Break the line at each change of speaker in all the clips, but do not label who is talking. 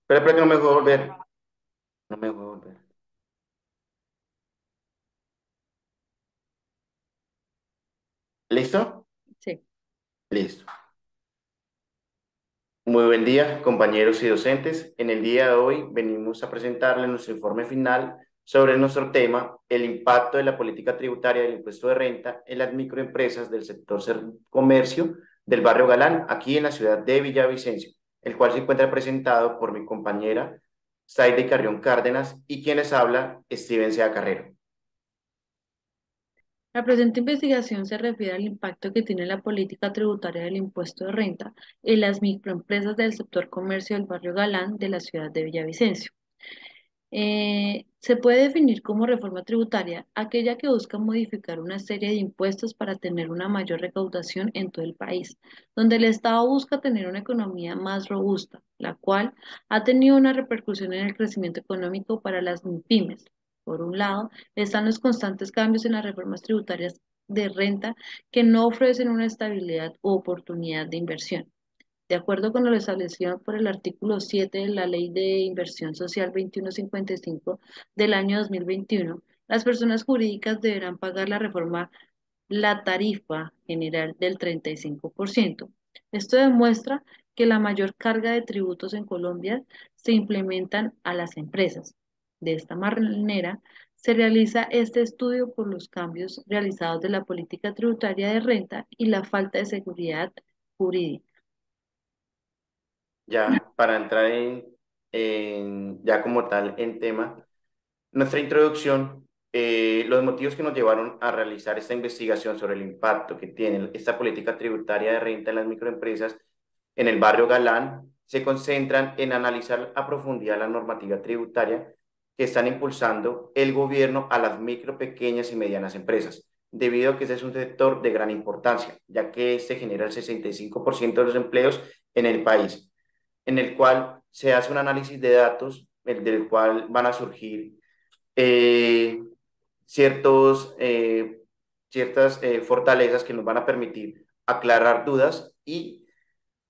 Espera que no me dejó volver. No me dejó volver. ¿Listo?
Sí.
Listo. Muy buen día, compañeros y docentes. En el día de hoy venimos a presentarles nuestro informe final sobre nuestro tema, el impacto de la política tributaria del impuesto de renta en las microempresas del sector comercio del barrio Galán, aquí en la ciudad de Villavicencio, el cual se encuentra presentado por mi compañera Saide Carrión Cárdenas y quienes habla Steven Sea Carrero.
La presente investigación se refiere al impacto que tiene la política tributaria del impuesto de renta en las microempresas del sector comercio del barrio Galán de la ciudad de Villavicencio. Se puede definir como reforma tributaria aquella que busca modificar una serie de impuestos para tener una mayor recaudación en todo el país, donde el Estado busca tener una economía más robusta, la cual ha tenido una repercusión en el crecimiento económico para las pymes. Por un lado, están los constantes cambios en las reformas tributarias de renta que no ofrecen una estabilidad u oportunidad de inversión. De acuerdo con lo establecido por el artículo 7 de la Ley de Inversión Social 2155 del año 2021, las personas jurídicas deberán pagar la tarifa general del 35%. Esto demuestra que la mayor carga de tributos en Colombia se implementan a las empresas. De esta manera, se realiza este estudio por los cambios realizados de la política tributaria de renta y la falta de seguridad jurídica.
Ya, para entrar ya como tal en tema, nuestra introducción, los motivos que nos llevaron a realizar esta investigación sobre el impacto que tiene esta política tributaria de renta en las microempresas en el barrio Galán se concentran en analizar a profundidad la normativa tributaria que están impulsando el gobierno a las micro, pequeñas y medianas empresas, debido a que ese es un sector de gran importancia, ya que este genera el 65% de los empleos en el país, en el cual se hace un análisis de datos, del cual van a surgir eh, ciertos, ciertas fortalezas que nos van a permitir aclarar dudas y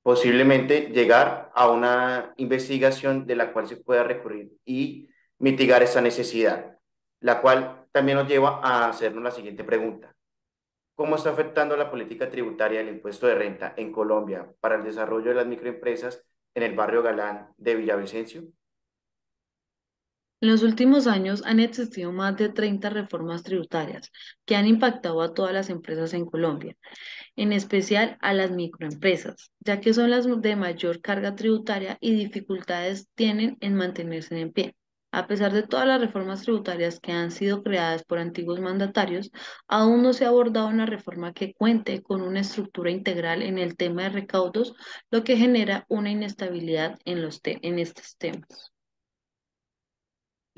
posiblemente llegar a una investigación de la cual se pueda recurrir y mitigar esa necesidad, la cual también nos lleva a hacernos la siguiente pregunta. ¿Cómo está afectando la política tributaria del impuesto de renta en Colombia para el desarrollo de las microempresas en el barrio Galán de Villavicencio?
En los últimos años han existido más de 30 reformas tributarias que han impactado a todas las empresas en Colombia, en especial a las microempresas, ya que son las de mayor carga tributaria y dificultades tienen en mantenerse en pie. A pesar de todas las reformas tributarias que han sido creadas por antiguos mandatarios, aún no se ha abordado una reforma que cuente con una estructura integral en el tema de recaudos, lo que genera una inestabilidad en estos temas.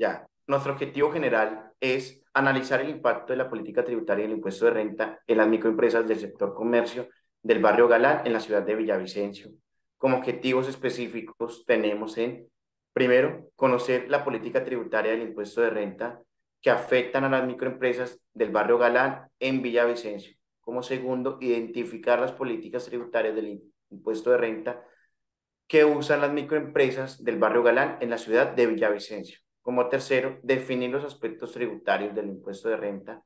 Ya, nuestro objetivo general es analizar el impacto de la política tributaria del impuesto de renta en las microempresas del sector comercio del barrio Galán en la ciudad de Villavicencio. Como objetivos específicos tenemos en, primero, conocer la política tributaria del impuesto de renta que afectan a las microempresas del barrio Galán en Villavicencio. Como segundo, identificar las políticas tributarias del impuesto de renta que usan las microempresas del barrio Galán en la ciudad de Villavicencio. Como tercero, definir los aspectos tributarios del impuesto de renta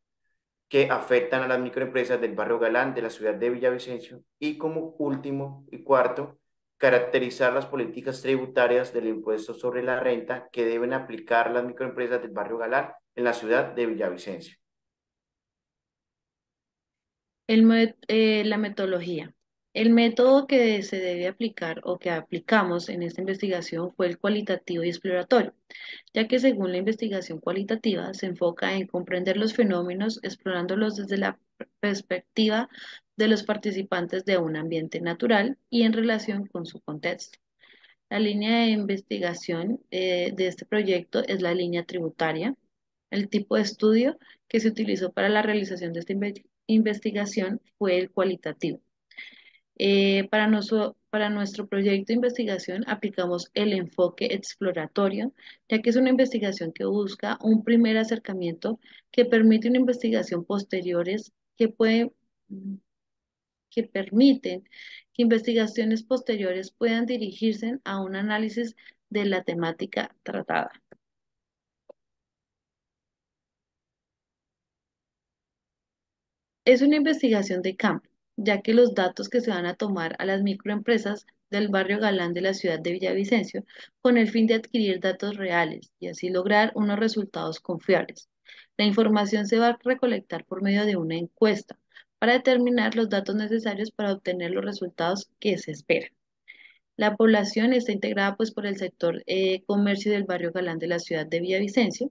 que afectan a las microempresas del barrio Galán de la ciudad de Villavicencio. Y como último y cuarto, caracterizar las políticas tributarias del impuesto sobre la renta que deben aplicar las microempresas del barrio Galán en la ciudad de Villavicencio.
La metodología. El método que se debe aplicar o que aplicamos en esta investigación fue el cualitativo y exploratorio, ya que según la investigación cualitativa se enfoca en comprender los fenómenos explorándolos desde la perspectiva de los participantes de un ambiente natural y en relación con su contexto. La línea de investigación de este proyecto es la línea tributaria. El tipo de estudio que se utilizó para la realización de esta investigación fue el cualitativo. Para nuestro proyecto de investigación aplicamos el enfoque exploratorio, ya que es una investigación que busca un primer acercamiento que permite una investigación posteriores que permiten que investigaciones posteriores puedan dirigirse a un análisis de la temática tratada. Es una investigación de campo, ya que los datos que se van a tomar a las microempresas del barrio Galán de la ciudad de Villavicencio con el fin de adquirir datos reales y así lograr unos resultados confiables. La información se va a recolectar por medio de una encuesta para determinar los datos necesarios para obtener los resultados que se esperan. La población está integrada pues por el sector comercio del barrio Galán de la ciudad de Villavicencio.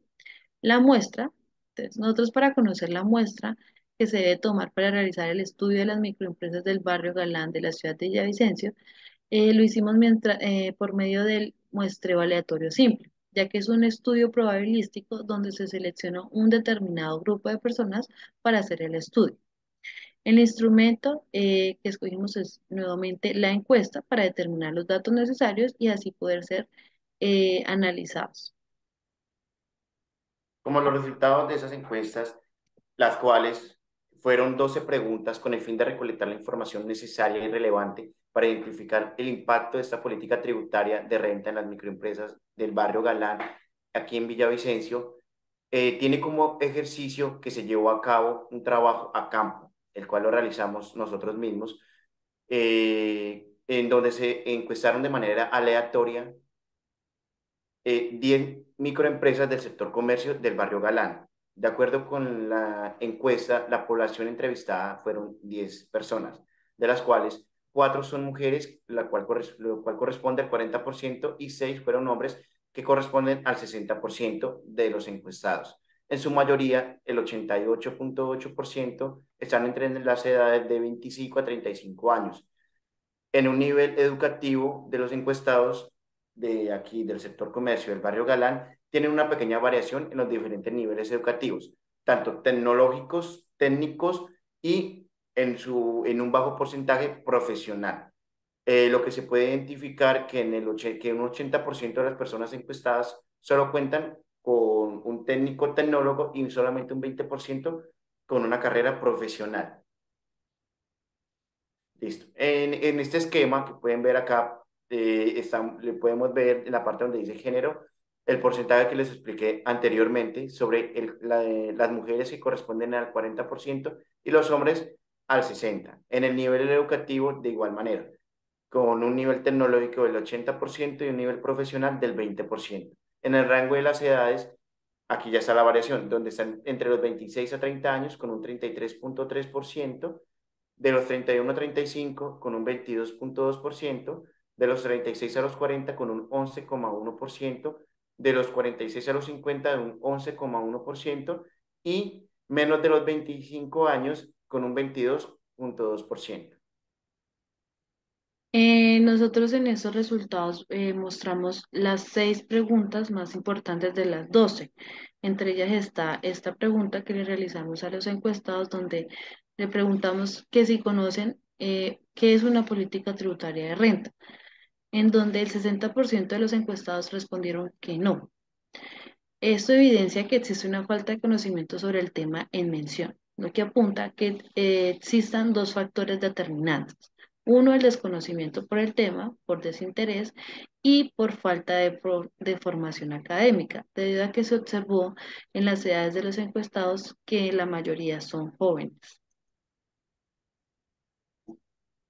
La muestra, entonces nosotros para conocer la muestra que se debe tomar para realizar el estudio de las microempresas del barrio Galán de la ciudad de Villavicencio, lo hicimos por medio del muestreo aleatorio simple, ya que es un estudio probabilístico donde se seleccionó un determinado grupo de personas para hacer el estudio. El instrumento que escogimos es nuevamente la encuesta para determinar los datos necesarios y así poder ser analizados.
Como los resultados de esas encuestas, las cuales fueron 12 preguntas con el fin de recolectar la información necesaria y relevante para identificar el impacto de esta política tributaria de renta en las microempresas del barrio Galán, aquí en Villavicencio, tiene como ejercicio que se llevó a cabo un trabajo a campo, el cual lo realizamos nosotros mismos, en donde se encuestaron de manera aleatoria 10 microempresas del sector comercio del barrio Galán. De acuerdo con la encuesta, la población entrevistada fueron 10 personas, de las cuales 4 son mujeres, lo cual corresponde al 40%, y 6 fueron hombres, que corresponden al 60% de los encuestados. En su mayoría, el 88.8% están entre las edades de 25 a 35 años. En un nivel educativo de los encuestados de aquí del sector comercio del barrio Galán tienen una pequeña variación en los diferentes niveles educativos, tanto tecnológicos, técnicos y en un bajo porcentaje profesional. Lo que se puede identificar que un 80% de las personas encuestadas solo cuentan con un técnico tecnólogo y solamente un 20% con una carrera profesional. Listo. En este esquema que pueden ver acá, le podemos ver en la parte donde dice género el porcentaje que les expliqué anteriormente sobre las mujeres, que corresponden al 40%, y los hombres al 60%. En el nivel educativo, de igual manera, con un nivel tecnológico del 80% y un nivel profesional del 20%. En el rango de las edades, aquí ya está la variación, donde están entre los 26 a 30 años con un 33.3%, de los 31 a 35 con un 22.2%, de los 36 a los 40 con un 11.1%, de los 46 a los 50 de un 11.1%, y menos de los 25 años con un 22.2%.
Nosotros en esos resultados mostramos las 6 preguntas más importantes de las 12. Entre ellas está esta pregunta que le realizamos a los encuestados, donde le preguntamos que si conocen qué es una política tributaria de renta, en donde el 60% de los encuestados respondieron que no. Esto evidencia que existe una falta de conocimiento sobre el tema en mención, lo que apunta a que existan dos factores determinantes. Uno, el desconocimiento por el tema, por desinterés y por falta de formación académica, debido a que se observó en las edades de los encuestados que la mayoría son jóvenes.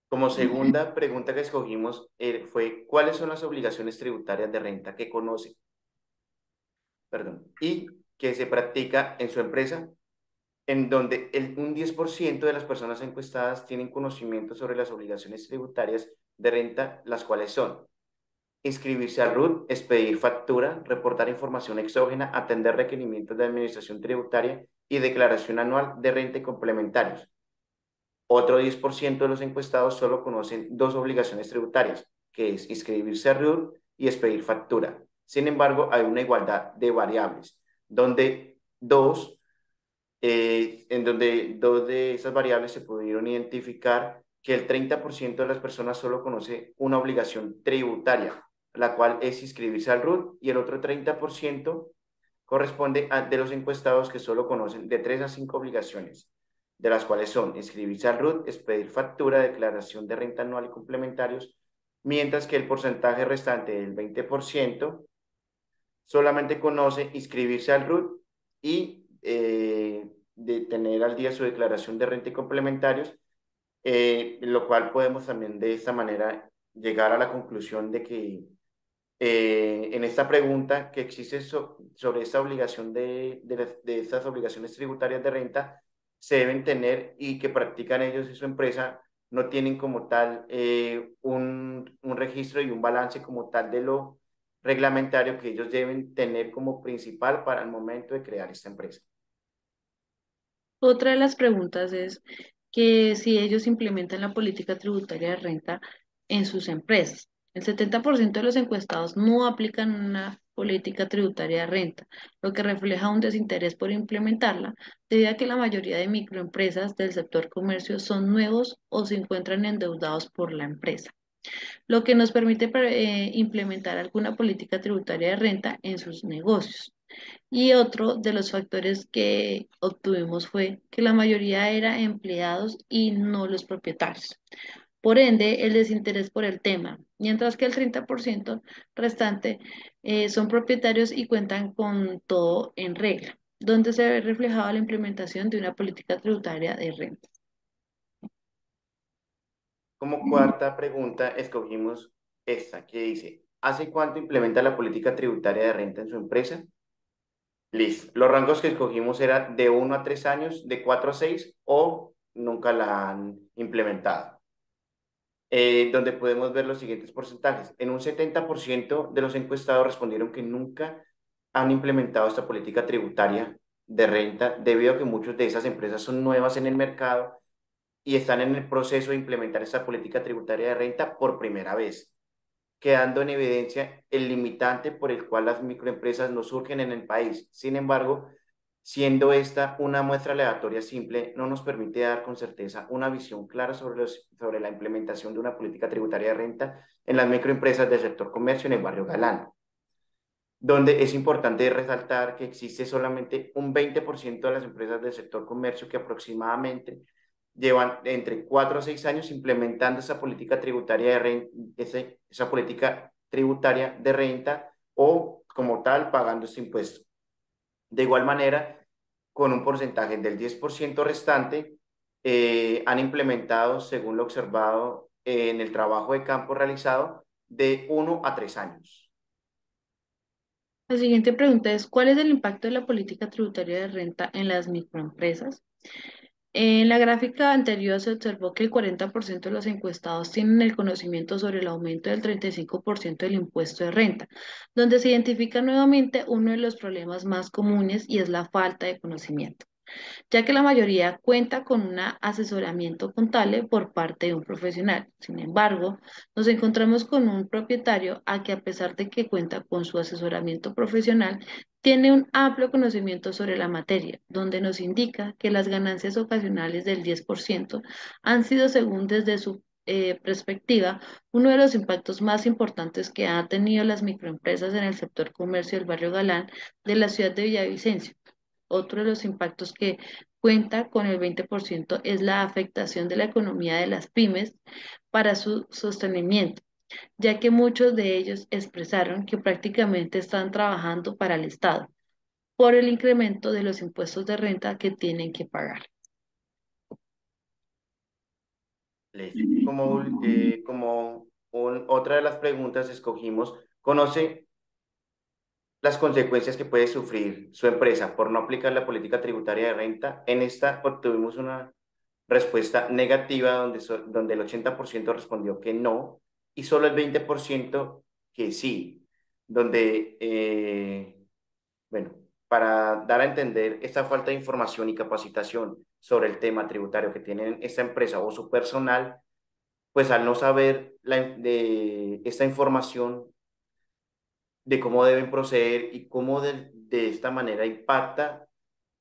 Como segunda pregunta que escogimos fue: ¿cuáles son las obligaciones tributarias de renta que conoce, perdón, y que se practica en su empresa? En donde un 10% de las personas encuestadas tienen conocimiento sobre las obligaciones tributarias de renta, las cuales son: inscribirse al RUT, expedir factura, reportar información exógena, atender requerimientos de administración tributaria y declaración anual de renta y complementarios. Otro 10% de los encuestados solo conocen dos obligaciones tributarias, que es inscribirse al RUT y expedir factura. Sin embargo, hay una igualdad de variables, donde dos de esas variables se pudieron identificar que el 30% de las personas solo conoce una obligación tributaria, la cual es inscribirse al RUT, y el otro 30% corresponde de los encuestados, que solo conocen de 3 a 5 obligaciones, de las cuales son inscribirse al RUT, expedir factura, declaración de renta anual y complementarios, mientras que el porcentaje restante del 20% solamente conoce inscribirse al RUT y de tener al día su declaración de renta y complementarios, lo cual podemos también de esta manera llegar a la conclusión de que en esta pregunta que existe sobre esta obligación de estas obligaciones tributarias de renta, se deben tener y que practican ellos y su empresa no tienen como tal un registro y un balance como tal de lo reglamentario que ellos deben tener como principal para el momento de crear esta empresa.
Otra de las preguntas es que si ellos implementan la política tributaria de renta en sus empresas. El 70% de los encuestados no aplican una política tributaria de renta, lo que refleja un desinterés por implementarla, debido a que la mayoría de microempresas del sector comercio son nuevos o se encuentran endeudados por la empresa, lo que nos permite implementar alguna política tributaria de renta en sus negocios. Y otro de los factores que obtuvimos fue que la mayoría era empleados y no los propietarios. Por ende, el desinterés por el tema, mientras que el 30% restante son propietarios y cuentan con todo en regla, donde se ve reflejada la implementación de una política tributaria de renta.
Como cuarta pregunta, escogimos esta que dice, ¿hace cuánto implementa la política tributaria de renta en su empresa? Listo. Los rangos que escogimos eran de 1 a 3 años, de 4 a 6 o nunca la han implementado. Donde podemos ver los siguientes porcentajes. En un 70% de los encuestados respondieron que nunca han implementado esta política tributaria de renta debido a que muchas de esas empresas son nuevas en el mercado y están en el proceso de implementar esta política tributaria de renta por primera vez, quedando en evidencia el limitante por el cual las microempresas no surgen en el país. Sin embargo, siendo esta una muestra aleatoria simple, no nos permite dar con certeza una visión clara sobre la implementación de una política tributaria de renta en las microempresas del sector comercio en el barrio Galán, donde es importante resaltar que existe solamente un 20% de las empresas del sector comercio que aproximadamente llevan entre 4 a 6 años implementando esa política tributaria de renta, esa política tributaria de renta o como tal pagando este impuesto. De igual manera, con un porcentaje del 10% restante, han implementado, según lo observado en el trabajo de campo realizado, de 1 a 3 años.
La siguiente pregunta es, ¿cuál es el impacto de la política tributaria de renta en las microempresas? En la gráfica anterior se observó que el 40% de los encuestados tienen el conocimiento sobre el aumento del 35% del impuesto de renta, donde se identifica nuevamente uno de los problemas más comunes y es la falta de conocimiento, ya que la mayoría cuenta con un asesoramiento contable por parte de un profesional. Sin embargo, nos encontramos con un propietario a que a pesar de que cuenta con su asesoramiento profesional, tiene un amplio conocimiento sobre la materia, donde nos indica que las ganancias ocasionales del 10% han sido, según desde su perspectiva, uno de los impactos más importantes que han tenido las microempresas en el sector comercio del barrio Galán de la ciudad de Villavicencio. Otro de los impactos que cuenta con el 20% es la afectación de la economía de las pymes para su sostenimiento, ya que muchos de ellos expresaron que prácticamente están trabajando para el Estado por el incremento de los impuestos de renta que tienen que pagar.
Listo. Otra de las preguntas escogimos, ¿conoce las consecuencias que puede sufrir su empresa por no aplicar la política tributaria de renta? En esta obtuvimos una respuesta negativa donde el 80% respondió que no y solo el 20% que sí, donde, bueno, para dar a entender esta falta de información y capacitación sobre el tema tributario que tiene esta empresa o su personal, pues al no saber de esta información de cómo deben proceder y cómo de esta manera impacta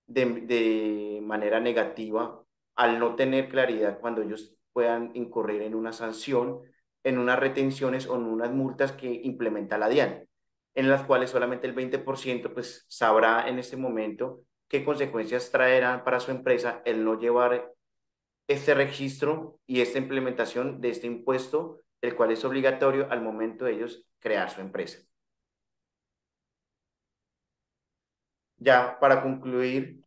de manera negativa al no tener claridad cuando ellos puedan incurrir en una sanción, en unas retenciones o en unas multas que implementa la DIAN, en las cuales solamente el 20% pues sabrá en este momento qué consecuencias traerán para su empresa el no llevar este registro y esta implementación de este impuesto el cual es obligatorio al momento de ellos crear su empresa. Ya para concluir,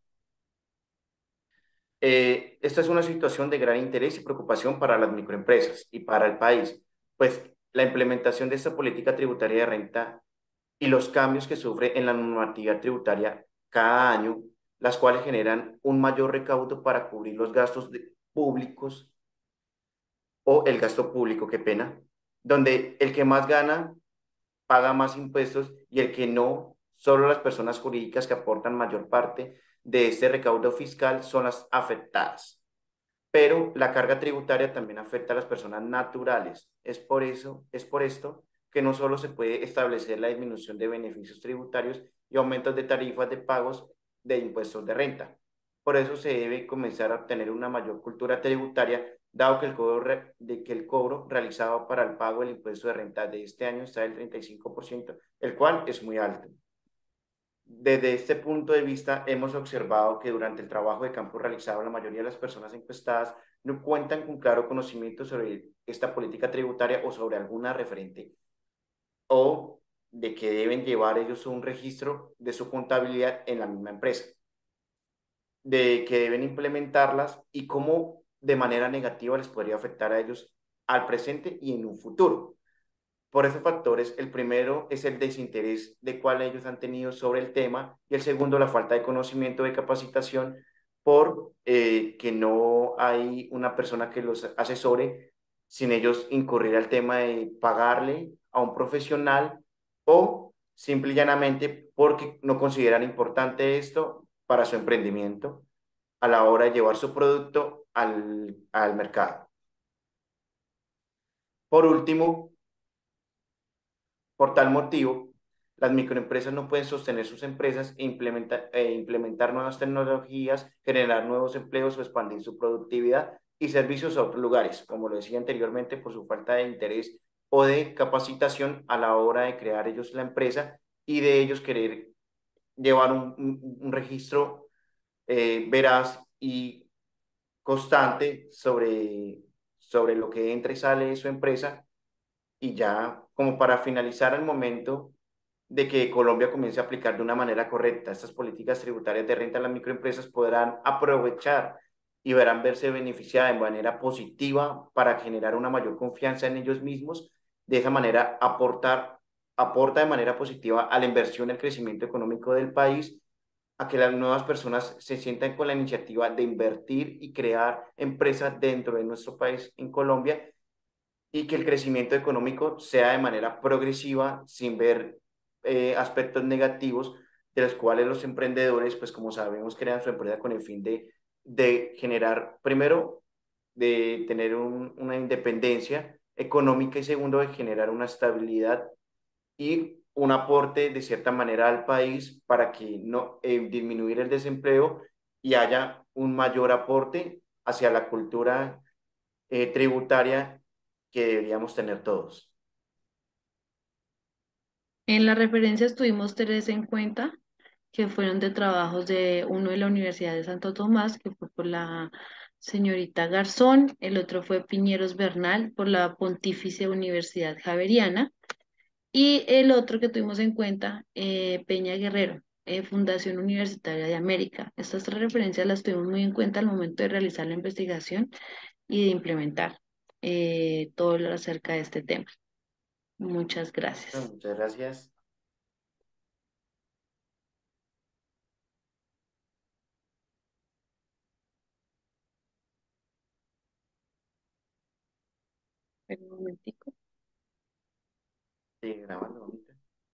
esta es una situación de gran interés y preocupación para las microempresas y para el país, pues la implementación de esta política tributaria de renta y los cambios que sufre en la normativa tributaria cada año, las cuales generan un mayor recaudo para cubrir los gastos públicos o el gasto público, qué pena, donde el que más gana paga más impuestos y el que no, solo las personas jurídicas que aportan mayor parte de este recaudo fiscal son las afectadas. Pero la carga tributaria también afecta a las personas naturales. Es por esto que no solo se puede establecer la disminución de beneficios tributarios y aumentos de tarifas de pagos de impuestos de renta. Por eso se debe comenzar a obtener una mayor cultura tributaria, dado que el cobro realizado para el pago del impuesto de renta de este año está del 35%, el cual es muy alto. Desde este punto de vista, hemos observado que durante el trabajo de campo realizado, la mayoría de las personas encuestadas no cuentan con claro conocimiento sobre esta política tributaria o sobre alguna referente, o de que deben llevar ellos un registro de su contabilidad en la misma empresa, de que deben implementarlas y cómo de manera negativa les podría afectar a ellos al presente y en un futuro. Por esos factores, el primero es el desinterés de cuál ellos han tenido sobre el tema y el segundo, la falta de conocimiento, de capacitación, por que no hay una persona que los asesore sin ellos incurrir al tema de pagarle a un profesional o simple y llanamente porque no consideran importante esto para su emprendimiento a la hora de llevar su producto al mercado. Por último, por tal motivo, las microempresas no pueden sostener sus empresas implementar nuevas tecnologías, generar nuevos empleos o expandir su productividad y servicios a otros lugares, como lo decía anteriormente, por su falta de interés o de capacitación a la hora de crear ellos la empresa y de ellos querer llevar un registro veraz y constante sobre lo que entra y sale de su empresa y ya como para finalizar el momento de que Colombia comience a aplicar de una manera correcta estas políticas tributarias de renta, las microempresas podrán aprovechar y verán verse beneficiadas de manera positiva para generar una mayor confianza en ellos mismos. De esa manera, aporta de manera positiva a la inversión y al crecimiento económico del país, a que las nuevas personas se sientan con la iniciativa de invertir y crear empresas dentro de nuestro país, en Colombia, y que el crecimiento económico sea de manera progresiva, sin ver aspectos negativos, de los cuales los emprendedores, pues como sabemos, crean su empresa con el fin de generar, primero, de tener una independencia económica y segundo, de generar una estabilidad y un aporte de cierta manera al país para que no disminuir el desempleo y haya un mayor aporte hacia la cultura tributaria que deberíamos tener todos.
En las referencias tuvimos tres en cuenta, que fueron de trabajos de uno de la Universidad de Santo Tomás, que fue por la señorita Garzón, el otro fue Piñeros Bernal por la Pontificia Universidad Javeriana, y el otro que tuvimos en cuenta, Peña Guerrero, Fundación Universitaria de América. Estas tres referencias las tuvimos muy en cuenta al momento de realizar la investigación y de implementar todo lo acerca de este tema. Muchas
Bueno,
gracias.
muchas gracias.
Un momentico.
Sí, grabando.